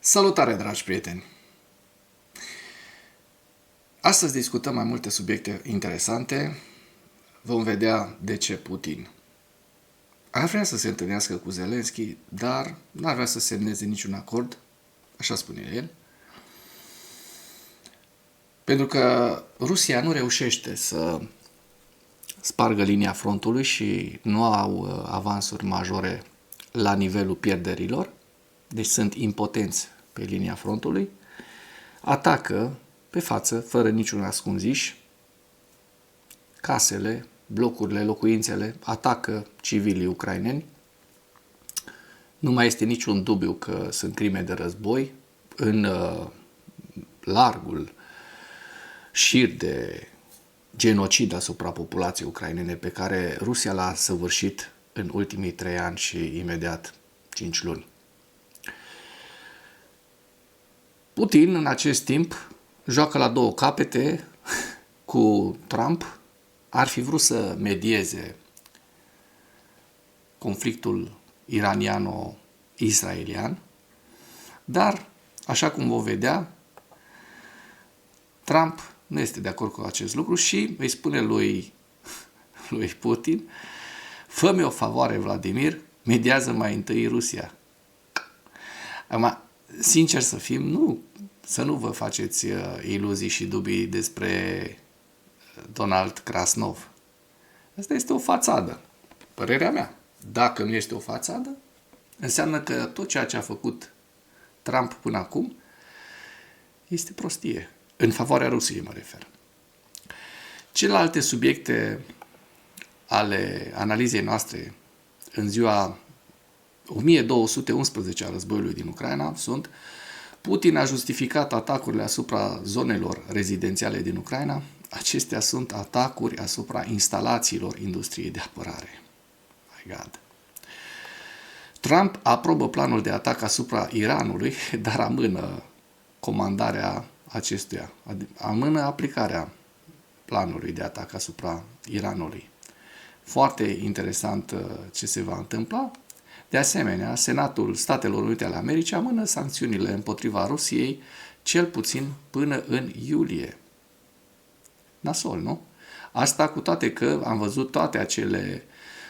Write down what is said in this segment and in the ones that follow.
Salutare, dragi prieteni! Astăzi discutăm mai multe subiecte interesante. Vom vedea de ce Putin ar vrea să se întâlnească cu Zelensky, dar n-ar vrea să semneze niciun acord, așa spune el, pentru că Rusia nu reușește să spargă linia frontului și nu au avansuri majore la nivelul pierderilor, deci sunt impotenți pe linia frontului, atacă pe față, fără niciun ascunziș, casele, blocurile, locuințele, atacă civilii ucraineni. Nu mai este niciun dubiu că sunt crime de război în largul șir de genocid asupra populației ucrainene pe care Rusia l-a săvârșit în ultimii 3 ani și imediat 5 luni. Putin, în acest timp, joacă la două capete cu Trump. Ar fi vrut să medieze conflictul iraniano-israelian, dar, așa cum vom vedea, Trump nu este de acord cu acest lucru și îi spune lui Putin: fă-mi o favoare, Vladimir, mediază mai întâi Rusia. Acum, sincer să fim, să nu vă faceți iluzii și dubii despre Donald Krasnov. Asta este o fațadă, părerea mea. Dacă nu este o fațadă, înseamnă că tot ceea ce a făcut Trump până acum este prostie. În favoarea Rusiei mă refer. Celelalte subiecte ale analizei noastre în ziua 1211 a războiului din Ucraina sunt: Putin a justificat atacurile asupra zonelor rezidențiale din Ucraina. Acestea sunt atacuri asupra instalațiilor industriei de apărare. My God. Trump aprobă planul de atac asupra Iranului, dar amână comandarea acestuia, amână aplicarea planului de atac asupra Iranului. Foarte interesant ce se va întâmpla. De asemenea, Senatul Statelor Unite ale Americii amână sancțiunile împotriva Rusiei cel puțin până în iulie. Nasol, nu? Asta cu toate că am văzut toate acele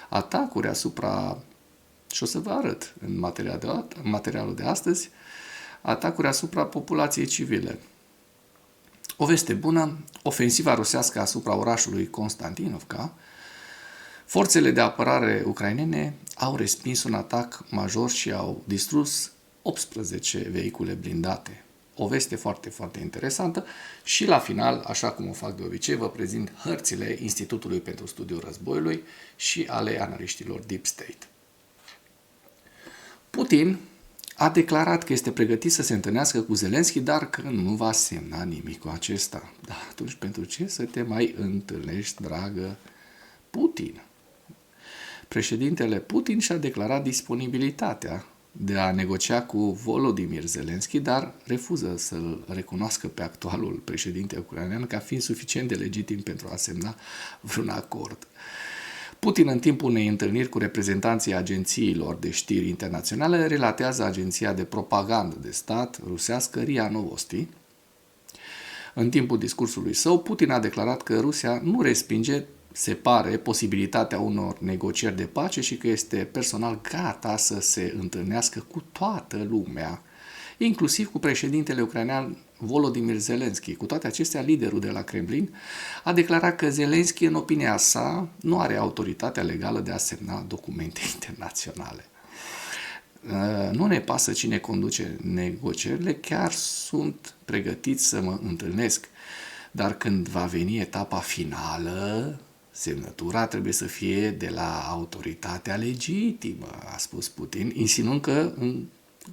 atacuri asupra, și o să vă arăt în materialul de astăzi, atacuri asupra populației civile. O veste bună: ofensiva rusească asupra orașului Constantinovka. Forțele de apărare ucrainene au respins un atac major și au distrus 18 vehicule blindate. O veste foarte, foarte interesantă și la final, așa cum o fac de obicei, vă prezint hărțile Institutului pentru Studiul Războiului și ale analiștilor Deep State. Putin a declarat că este pregătit să se întâlnească cu Zelensky, dar că nu va semna nimic cu acesta. Da, atunci pentru ce să te mai întâlnești, dragă Putin? Președintele Putin și-a declarat disponibilitatea de a negocia cu Volodymyr Zelensky, dar refuză să-l recunoască pe actualul președinte ucrainean ca fiind suficient de legitim pentru a semna vreun acord. Putin, în timpul unei întâlniri cu reprezentanții agențiilor de știri internaționale, relatează agenția de propagandă de stat rusească RIA Novosti. În timpul discursului său, Putin a declarat că Rusia nu respinge, se pare, posibilitatea unor negocieri de pace și că este personal gata să se întâlnească cu toată lumea, inclusiv cu președintele ucrainean Volodymyr Zelensky. Cu toate acestea, liderul de la Kremlin a declarat că Zelensky, în opinia sa, nu are autoritatea legală de a semna documente internaționale. Nu ne pasă cine conduce negocierile, chiar sunt pregătit să mă întâlnesc, dar când va veni etapa finală, semnătura trebuie să fie de la autoritatea legitimă, a spus Putin, insinuând că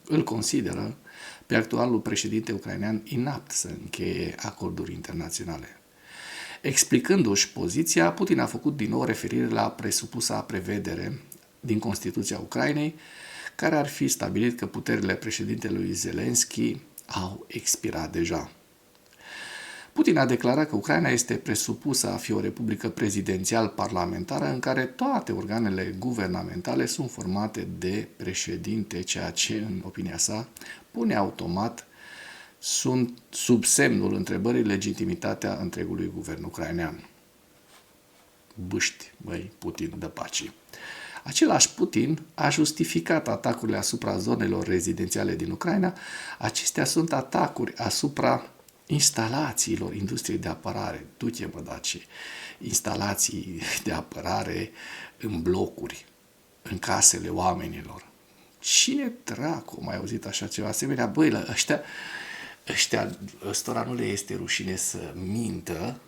îl consideră pe actualul președinte ucrainean inapt să încheie acorduri internaționale. Explicându-și poziția, Putin a făcut din nou referire la presupusa prevedere din Constituția Ucrainei, care ar fi stabilit că puterile președintelui Zelensky au expirat deja. Putin a declarat că Ucraina este presupusă a fi o republică prezidențial-parlamentară în care toate organele guvernamentale sunt formate de președinte, ceea ce, în opinia sa, pune automat sunt sub semnul întrebării legitimitatea întregului guvern ucrainean. Bâști, băi, Putin de pace. Același Putin a justificat atacurile asupra zonelor rezidențiale din Ucraina. Acestea sunt atacuri asupra instalațiilor industriei de apărare. Du-te, mă, dace, instalații de apărare în blocuri, în casele oamenilor. Cine dracu mai auzit așa ceva asemenea? Băi, la ăstora nu le este rușine să mintă.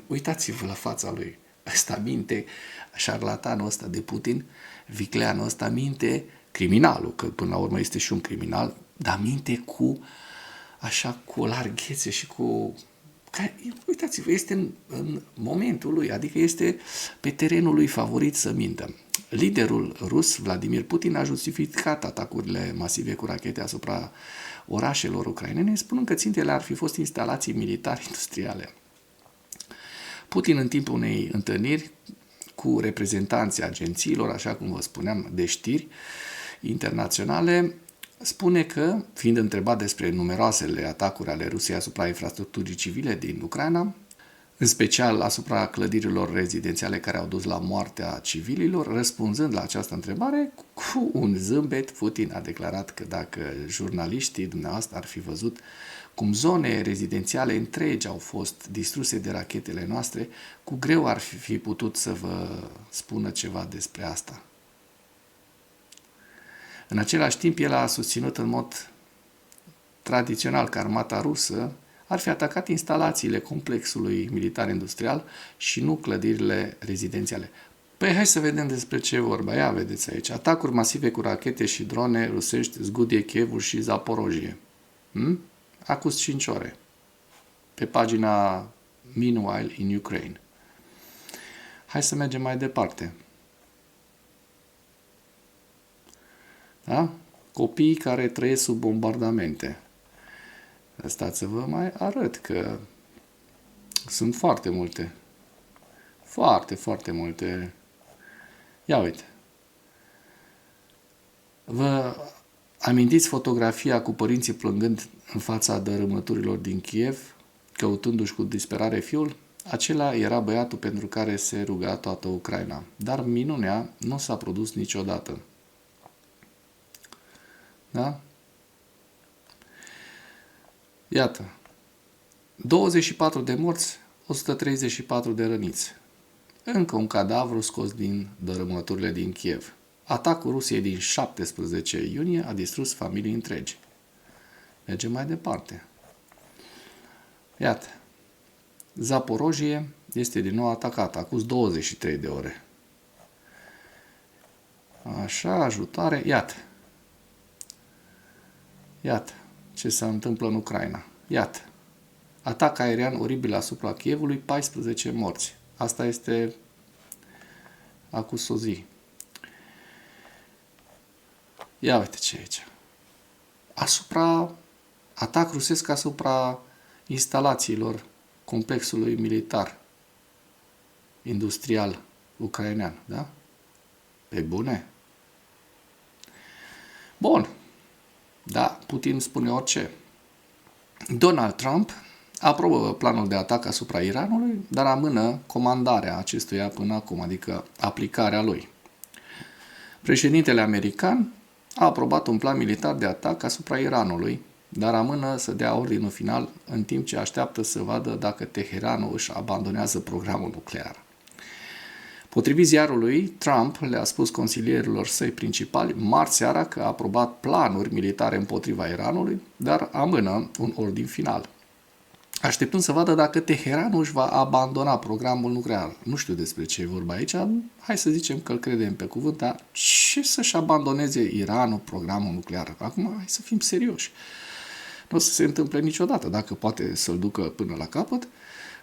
Uitați-vă la fața lui. Ăsta minte, șarlatanul ăsta de Putin, vicleanul ăsta minte, criminalul, că până la urmă este și un criminal, dar minte cu o larghețe și cu... Uitați-vă, este în momentul lui, adică este pe terenul lui favorit să mintă. Liderul rus, Vladimir Putin, a justificat atacurile masive cu rachete asupra orașelor ucrainene, spunând că țintele ar fi fost instalații militare industriale. Putin, în timpul unei întâlniri cu reprezentanții agențiilor, așa cum vă spuneam, de știri internaționale, spune că, fiind întrebat despre numeroasele atacuri ale Rusiei asupra infrastructurii civile din Ucraina, în special asupra clădirilor rezidențiale care au dus la moartea civililor, răspunzând la această întrebare, cu un zâmbet, Putin a declarat că dacă jurnaliștii dumneavoastră ar fi văzut cum zone rezidențiale întregi au fost distruse de rachetele noastre, cu greu ar fi putut să vă spună ceva despre asta. În același timp, el a susținut în mod tradițional că armata rusă ar fi atacat instalațiile complexului militar-industrial și nu clădirile rezidențiale. Păi hai să vedem despre ce e vorba. Ia vedeți aici. Atacuri masive cu rachete și drone rusești zgudie Kievul și Zaporojie. Acum 5 ore. Pe pagina Meanwhile in Ukraine. Hai să mergem mai departe. Da? Copiii care trăiesc sub bombardamente. Stați să vă mai arăt că sunt foarte multe. Foarte multe. Ia uite. Vă amintiți fotografia cu părinții plângând în fața dărâmăturilor din Kiev, căutându-și cu disperare fiul? Acela era băiatul pentru care se ruga toată Ucraina. Dar minunea nu s-a produs niciodată. Da? Iată. 24 de morți, 134 de răniți. Încă un cadavru scos din dărâmăturile din Kiev. Atacul Rusiei din 17 iunie a distrus familii întregi. Mergem mai departe. Iată. Zaporojie este din nou atacată, acum 23 de ore. Așa, ajutare. Iată. Iată ce se întâmplă în Ucraina. Iată. Atac aerian oribil asupra Kievului, 14 morți. Asta este acum o zi. Ia uite ce e aici. Atac rusesc asupra instalațiilor complexului militar industrial ucrainean, da? Pe bune? Bun. Da, Putin spune orice. Donald Trump aprobă planul de atac asupra Iranului, dar amână comandarea acestuia până acum, adică aplicarea lui. Președintele american a aprobat un plan militar de atac asupra Iranului, dar amână să dea ordinul final în timp ce așteaptă să vadă dacă Teheranul își abandonează programul nuclear. Potrivit ziarului, Trump le-a spus consilierilor săi principali marți seara că a aprobat planuri militare împotriva Iranului, dar amână un ordin final. Așteptând să vadă dacă Teheranul își va abandona programul nuclear. Nu știu despre ce e vorba aici, hai să zicem că îl credem pe cuvânt, dar ce să-și abandoneze Iranul programul nuclear? Acum, hai să fim serioși. Nu o să se întâmple niciodată. Dacă poate să-l ducă până la capăt,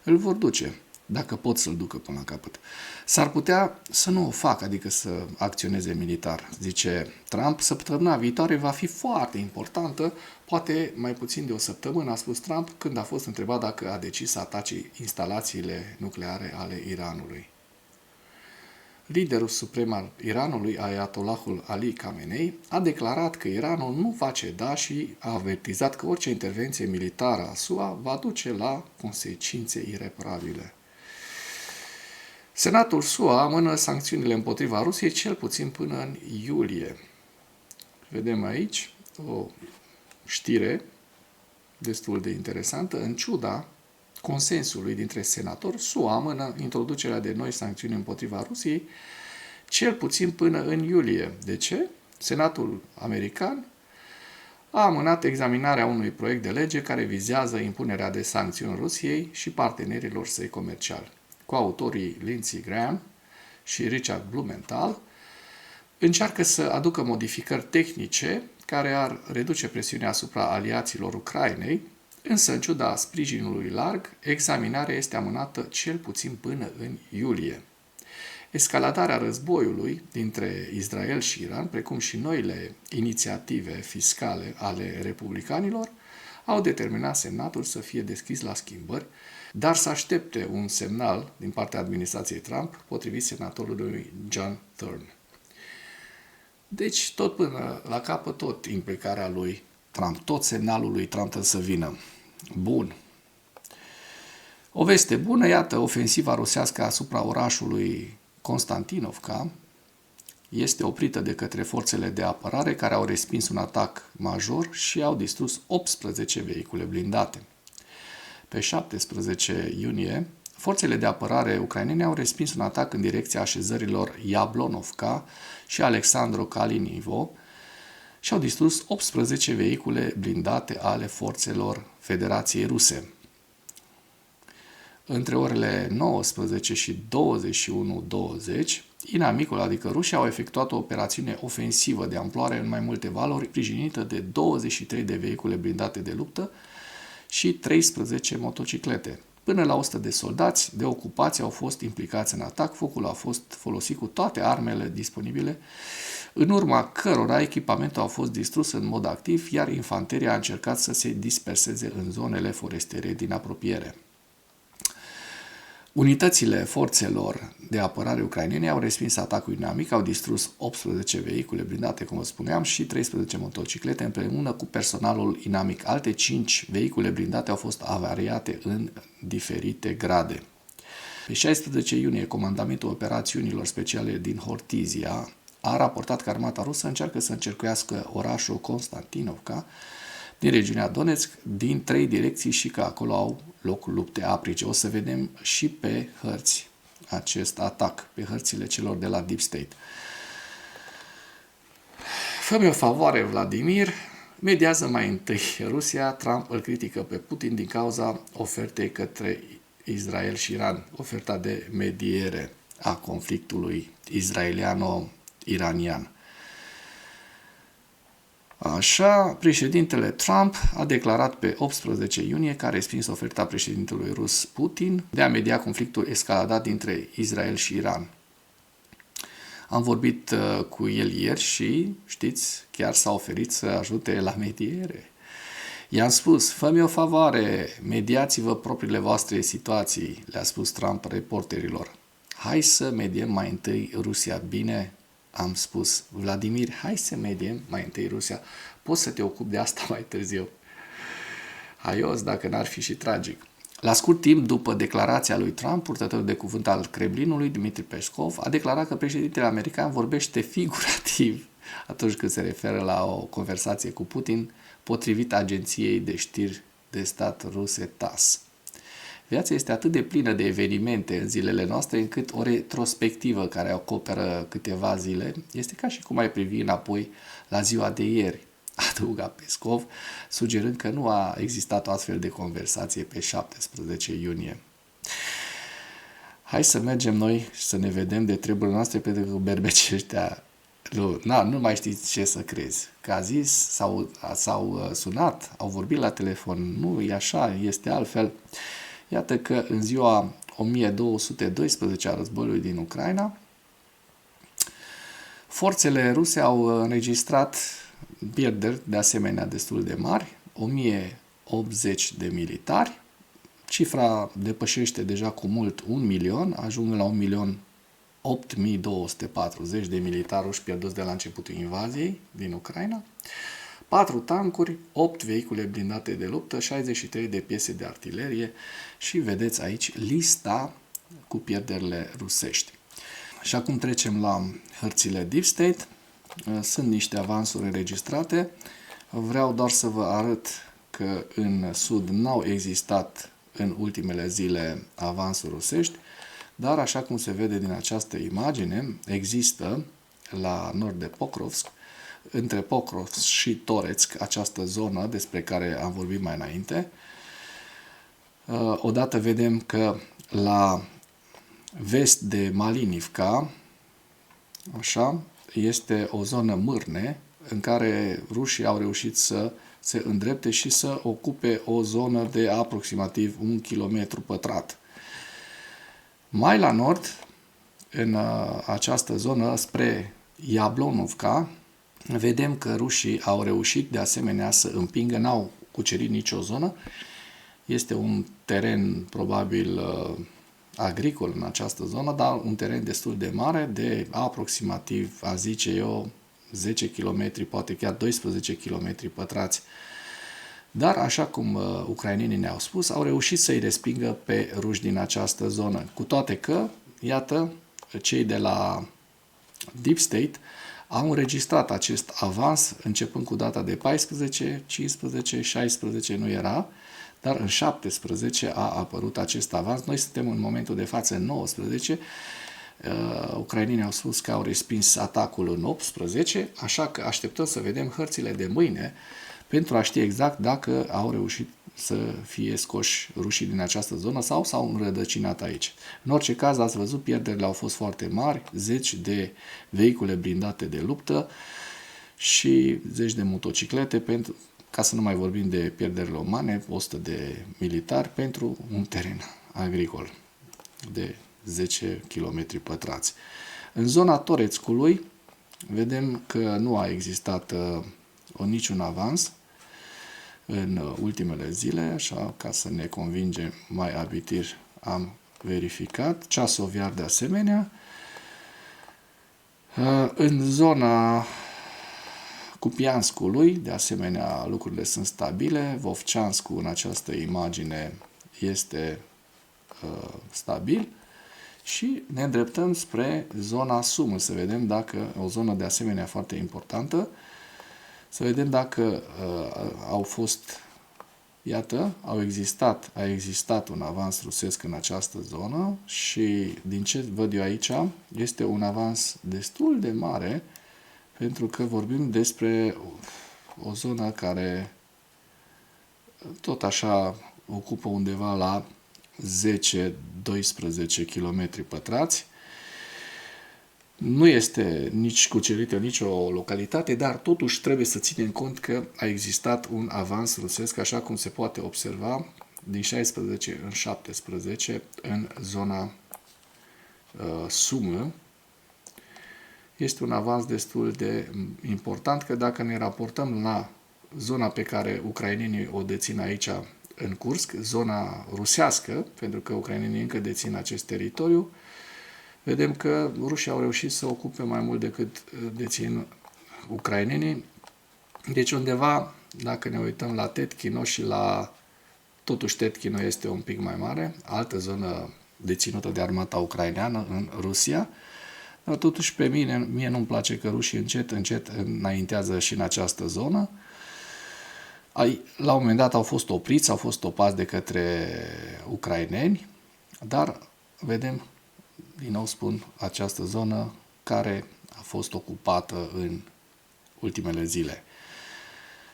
îl vor duce. Dacă pot să-l ducă până la capăt. S-ar putea să nu o facă, adică să acționeze militar. Zice Trump, săptămâna viitoare va fi foarte importantă, poate mai puțin de o săptămână, a spus Trump, când a fost întrebat dacă a decis să atace instalațiile nucleare ale Iranului. liderul suprem al Iranului, Ayatollahul Ali Khamenei, a declarat că Iranul nu va ceda și a avertizat că orice intervenție militară a SUA va duce la consecințe ireparabile. Senatul SUA amână sancțiunile împotriva Rusiei cel puțin până în iulie. Vedem aici o știre destul de interesantă. În ciuda consensului dintre senatori, SUA amână introducerea de noi sancțiuni împotriva Rusiei cel puțin până în iulie. De ce? Senatul american a amânat examinarea unui proiect de lege care vizează impunerea de sancțiuni Rusiei și partenerilor săi comerciali. Coautorii Lindsey Graham și Richard Blumenthal încearcă să aducă modificări tehnice care ar reduce presiunea asupra aliaților Ucrainei, însă, în ciuda sprijinului larg, examinarea este amânată cel puțin până în iulie. Escaladarea războiului dintre Israel și Iran, precum și noile inițiative fiscale ale republicanilor, au determinat Senatul să fie deschis la schimbări, dar să aștepte un semnal din partea administrației Trump, potrivit senatorului John Thune. Deci, tot până la capăt, tot implicarea lui Trump, tot semnalul lui Trump trebuie să vină. Bun. O veste bună, iată, ofensiva rusească asupra orașului Constantinovka este oprită de către forțele de apărare care au respins un atac major și au distrus 18 vehicule blindate. Pe 17 iunie, forțele de apărare ucrainene au respins un atac în direcția așezărilor Jablonovka și Alexandro Kalinivo și au distrus 18 vehicule blindate ale forțelor Federației Ruse. Între orele 19 și 21:20, inamicul, adică rușii, au efectuat o operațiune ofensivă de amploare în mai multe valori, sprijinită de 23 de vehicule blindate de luptă și 13 motociclete. Până la 100 de soldați de ocupație au fost implicați în atac, focul a fost folosit cu toate armele disponibile, în urma cărora echipamentul a fost distrus în mod activ, iar infanteria a încercat să se disperseze în zonele forestiere din apropiere. Unitățile forțelor de apărare ucrainene au respins atacul inamic, au distrus 18 vehicule blindate, cum vă spuneam, și 13 motociclete împreună cu personalul inamic. Alte 5 vehicule blindate au fost avariate în diferite grade. Pe 16 iunie, Comandamentul Operațiunilor Speciale din Hortizia a raportat că armata rusă încearcă să încercuiască orașul Constantinovka din regiunea Donetsk din 3 direcții și că acolo au loc lupte aprice. O să vedem și pe hărți acest atac, pe hărțile celor de la Deep State. Fă-mi o favoare, Vladimir, mediază mai întâi Rusia. Trump îl critică pe Putin din cauza ofertei către Israel și Iran, oferta de mediere a conflictului israeliano-iranian. Așa, președintele Trump a declarat pe 18 iunie că a respins oferta președintelui rus Putin de a media conflictul escaladat dintre Israel și Iran. Am vorbit cu el ieri și, știți, chiar s-a oferit să ajute la mediere. I-am spus, fă-mi o favoare, mediați-vă propriile voastre situații, le-a spus Trump reporterilor. Hai să mediem mai întâi Rusia, bine? Am spus, Vladimir, hai să mediem mai întâi Rusia. Poți să te ocupi de asta mai târziu. Haios, dacă n-ar fi și tragic. La scurt timp după declarația lui Trump, purtătorul de cuvânt al Kremlinului, Dmitri Peskov, a declarat că președintele american vorbește figurativ atunci când se referă la o conversație cu Putin, potrivit agenției de știri de stat ruse TASS. Viața este atât de plină de evenimente în zilele noastre, încât o retrospectivă care acoperă câteva zile este ca și cum ai privi înapoi la ziua de ieri, adăuga Peskov, sugerând că nu a existat o astfel de conversație pe 17 iunie. Hai să mergem noi și să ne vedem de treburile noastre, pentru că berbecii ăștia nu mai știți ce să crezi. Că a zis, s-au sunat, au vorbit la telefon, nu e așa, este altfel. Iată că în ziua 1212 a războiului din Ucraina, forțele ruse au înregistrat pierderi de asemenea destul de mari, 1080 de militari, cifra depășește deja cu mult 1 milion, ajung la 1 milion 8.240 de militari ruși pierduți de la începutul invaziei din Ucraina, 4 tancuri, 8 vehicule blindate de luptă, 63 de piese de artilerie și vedeți aici lista cu pierderile rusești. Și acum trecem la hărțile Deep State. Sunt niște avansuri înregistrate. Vreau doar să vă arăt că în sud n-au existat în ultimele zile avansuri rusești, dar așa cum se vede din această imagine, există la nord de Pokrovsk, între Pokrovsk și Toretsk, această zonă despre care am vorbit mai înainte. Odată vedem că la vest de Malinivka, așa, este o zonă mârne în care rușii au reușit să se îndrepte și să ocupe o zonă de aproximativ 1 km pătrat. Mai la nord, în această zonă, spre Jablonovka, vedem că rușii au reușit de asemenea să împingă, n-au cucerit nicio zonă. Este un teren probabil agricol în această zonă, dar un teren destul de mare, de aproximativ, a zice eu, 10 km, poate chiar 12 km pătrați. Dar, așa cum ucrainenii ne-au spus, au reușit să-i respingă pe ruși din această zonă. Cu toate că, iată, cei de la Deep State au înregistrat acest avans începând cu data de 14, 15, 16 nu era, dar în 17 a apărut acest avans. Noi suntem în momentul de față în 19. Ucrainenii au spus că au respins atacul în 18, așa că așteptăm să vedem hărțile de mâine pentru a ști exact dacă au reușit să fie scoși rușii din această zonă sau s-au înrădăcinat aici. În orice caz, ați văzut, pierderile au fost foarte mari, 10 de vehicule blindate de luptă și 10 de motociclete, pentru, ca să nu mai vorbim de pierderile umane, 100 de militari pentru un teren agricol de 10 km pătrați. În zona Toretskului vedem că nu a existat niciun avans în ultimele zile, așa, ca să ne convingem mai abitir, am verificat. Ceasoviar de asemenea. În zona Kupianskului, de asemenea, lucrurile sunt stabile. Vovceanscu, în această imagine, este stabil. Și ne îndreptăm spre zona Sumă, să vedem dacă, o zonă de asemenea foarte importantă, să vedem dacă au fost, iată, a existat un avans rusesc în această zonă și din ce văd eu aici, este un avans destul de mare, pentru că vorbim despre o zonă care tot așa ocupă undeva la 10-12 km pătrați. Nu este nici cucerită nicio localitate, dar totuși trebuie să ținem cont că a existat un avans rusesc, așa cum se poate observa, din 16 în 17 în zona Sumă. Este un avans destul de important, că dacă ne raportăm la zona pe care ucrainenii o dețin aici în Kursk, zona rusească, pentru că ucrainenii încă dețin acest teritoriu, vedem că rușii au reușit să ocupe mai mult decât dețin ucrainenii. Deci undeva, dacă ne uităm la Tetkino și la... Totuși Tetkino este un pic mai mare, altă zonă deținută de armata ucraineană în Rusia, dar totuși pe mie nu-mi place că rușii încet înaintează și în această zonă. La un moment dat au fost opriți, au fost stopați de către ucraineni, dar vedem, din nou spun, această zonă care a fost ocupată în ultimele zile.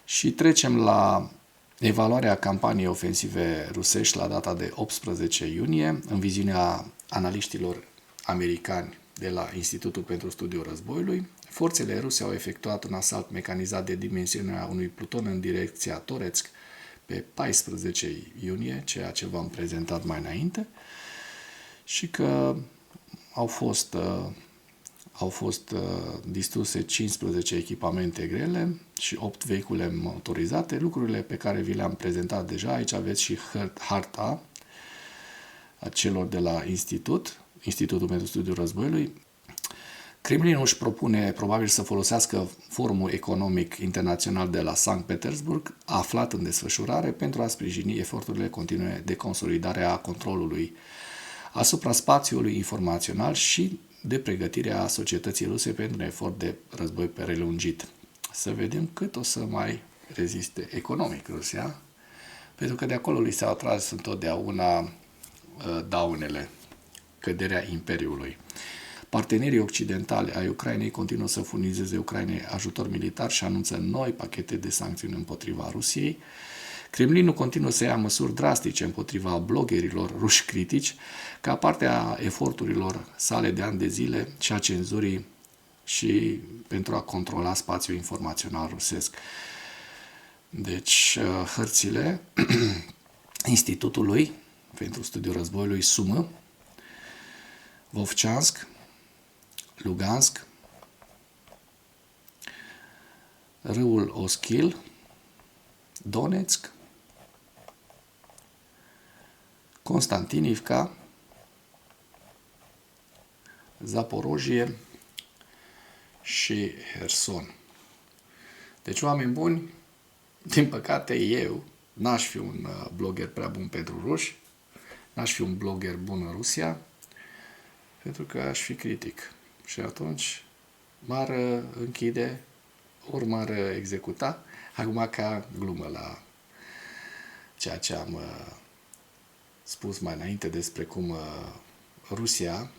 Și trecem la evaluarea campaniei ofensive rusești la data de 18 iunie, în viziunea analiștilor americani de la Institutul pentru Studiul Războiului. Forțele ruse au efectuat un asalt mecanizat de dimensiunea unui pluton în direcția Toretsk pe 14 iunie, ceea ce v-am prezentat mai înainte, și că au fost distruse 15 echipamente grele și 8 vehicule motorizate, lucrurile pe care vi le-am prezentat deja. Aici aveți și harta a celor de la institut. Institutul pentru Studiul Războiului, Kremlinul își propune probabil să folosească Forumul Economic Internațional de la Sankt Petersburg, aflat în desfășurare, pentru a sprijini eforturile continue de consolidare a controlului asupra spațiului informațional și de pregătirea societății ruse pentru un efort de război prelungit. Să vedem cât o să mai reziste economic Rusia, pentru că de acolo li s-au atras întotdeauna daunele, căderea Imperiului. Partenerii occidentali ai Ucrainei continuă să furnizeze Ucrainei ajutor militar și anunță noi pachete de sancțiuni împotriva Rusiei. Kremlinul continuă să ia măsuri drastice împotriva bloggerilor ruși critici, ca parte a eforturilor sale de ani de zile și a cenzurii și pentru a controla spațiul informațional rusesc. Deci, hărțile Institutului pentru Studiul Războiului Sumă, Vovchansk, Lugansk, râul Oschil, Donetsk, Constantinivka, Zaporojie și Herson. Deci, oameni buni, din păcate eu n-aș fi un blogger prea bun pentru ruși, n-aș fi un blogger bun în Rusia, pentru că aș fi critic. Și atunci m-ar închide, ori m-ar executa, acum ca glumă la ceea ce am spus mai înainte despre cum Rusia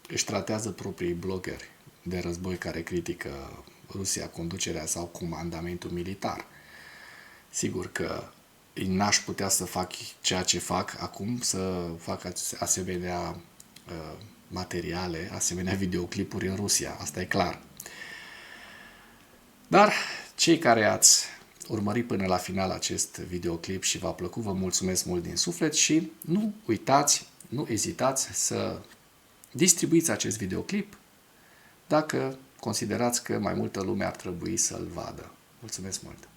își tratează proprii bloggeri de război care critică Rusia, conducerea sau comandamentul militar. Sigur că n-aș putea să fac ceea ce fac acum, să fac asemenea materiale, asemenea videoclipuri în Rusia, asta e clar. Dar cei care ați urmărit până la final acest videoclip și v-a plăcut, vă mulțumesc mult din suflet și nu uitați, nu ezitați să distribuiți acest videoclip dacă considerați că mai multă lume ar trebui să-l vadă. Mulțumesc mult!